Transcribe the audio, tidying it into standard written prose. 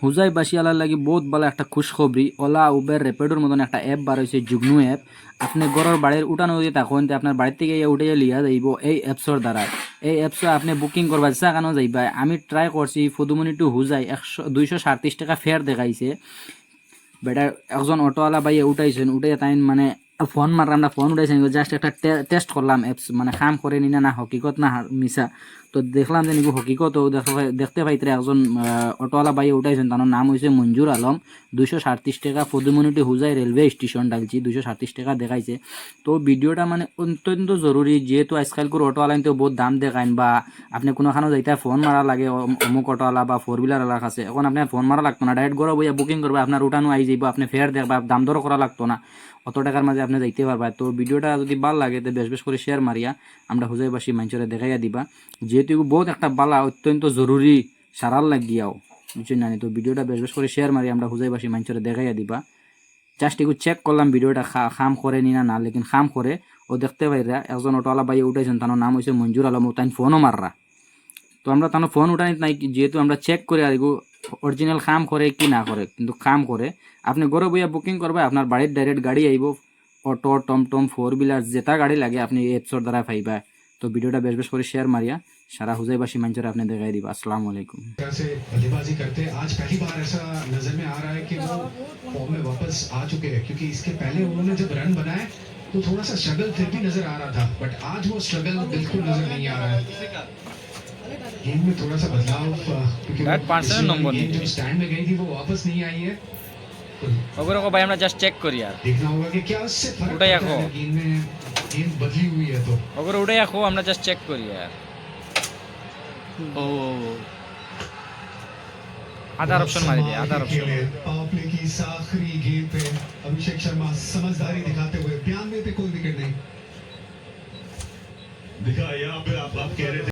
হুজাই বাসিয়ালার লাগি বহুত ভালো একটা খুশখবরি। ওলা উবের র্যাপিডোর মতন একটা অ্যাপ বার হয়েছে, যুগ্নু অ্যাপ। আপনি ঘরের বাড়ির উঠানো যদি তখন আপনার বাড়ির থেকে উঠে লিয়া যাইব এই অ্যাপসর দ্বারা। এই অ্যাপসে আপনি বুকিং করবা যা কেন যাইবা। আমি ট্রাই করছি ফদুমনি টু হুজাই 237 টাকা ফেয়ার দেখাইছে। বেটা একজন অটোওয়ালা ভাইয়া উঠাইছেন, উঠে তাই মানে ফোন মারলাম না, ফোন উঠাইছেন জাস্ট একটা টেস্ট করলাম অ্যাপস মানে কাম করে নি না হকিকত না মিশা। তো দেখলাম যে নিগু হকিকত দেখতে পাইতে একজন অটোওয়ালা ভাইয়া উঠাইছেন, তার নাম হয়েছে মঞ্জুর আলম। 237 টাকা ফদুমনিটি হুজাই রেলওয়ে স্টেশন ডালছি, 237 টাকা দেখাইছে। তো ভিডিওটা মানে অত্যন্ত জরুরি, যেহেতু আজকাল করে অটোওয়ালাইন তো বহুত দাম দেখাইন, বা আপনি কোনোখানে যাইতে ফোন মারা লাগে অমুক অটোওয়ালা বা 4 হুইলার এলাকা আছে, এখন আপনার ফোন মারা লাগতো না, ডাইরেক্ট ঘরে বইয়া বুকিং করবে, আপনার উঠানো আই যাইব, আপনি ফেয়ার দেখবা, দাম দরও করা লাগতো না, অত টাকার মাঝে আপনি যাইতে পারবা। তো ভিডিওটা যদি ভালো লাগে তো বেশ বেশ করে শেয়ার মারিয়া আমরা হুজাইবাসী মানুষের দেখাইয়া দিবা, যেহেতু বহুত একটা বালা অত্যন্ত জরুরি সারাল লাগিয়াও, বুঝছেন না। তো ভিডিওটা বেশ বেশ করে শেয়ার মারি আমরা হুজাইবাসী মানুষের দেখাইয়া দিবা। জাস্ট একটু চেক করলাম ভিডিওটা খাম করে নি না, লেকিন খাম করে। ও দেখতে পাইরা একজন অটোওয়ালা বাইরে উঠাইছেন, তার নাম হয়েছে মঞ্জুর আলম, তাই ফোনও মাররা। তো আমরা তার ফোন উঠাই নাই, যেহেতু আমরা চেক করে আর অরিজিনাল কাম করে কি না করে, কিন্তু কাম করে। আপনি ঘরে বইয়া বুকিং করবে, আপনার বাড়ির ডাইরেক্ট গাড়ি আইব, অটো টমটম 4 হুইলার যেটা গাড়ি লাগে আপনি এপসর দ্বারা পাইবা। তো ভিডিওটা বেশ বেশ করে শেয়ার মারিয়া সারা হুজাইবাসী মানুষের আপনি দেখাই দিবা। আসসালামু আলাইকুম। से बल्लेबाजी करते आज पहली बार ऐसा नजर में आ रहा है कि वो फॉर्म में वापस आ चुके हैं, क्योंकि इसके पहले उन्होंने जब रन बनाए तो थोड़ा सा स्ट्रगल फिर भी नजर आ रहा था, बट आज वो स्ट्रगल बिल्कुल नजर नहीं आ रहा है। गेम में थोड़ा सा बदलाव, क्योंकि गेम जो स्टैंड में गई थी वो वापस नहीं आई है। ওগুলো ভাই আমরা জাস্ট চেক করি আর देखना होगा कि क्या उससे फर्क उठाई पड़ता है गेम में, गेम बदली हुई है तो ওগুলো উঠে রাখো, আমরা জাস্ট চেক করি আর ও আদার অপশন মারি দে, আদার অপশন। पावर प्ले की इस आखिरी गेंद पे अभिषेक शर्मा समझदारी दिखाते हुए 92 पे कोई विकेट नहीं दिखा। यहाँ पे आप कह रहे थे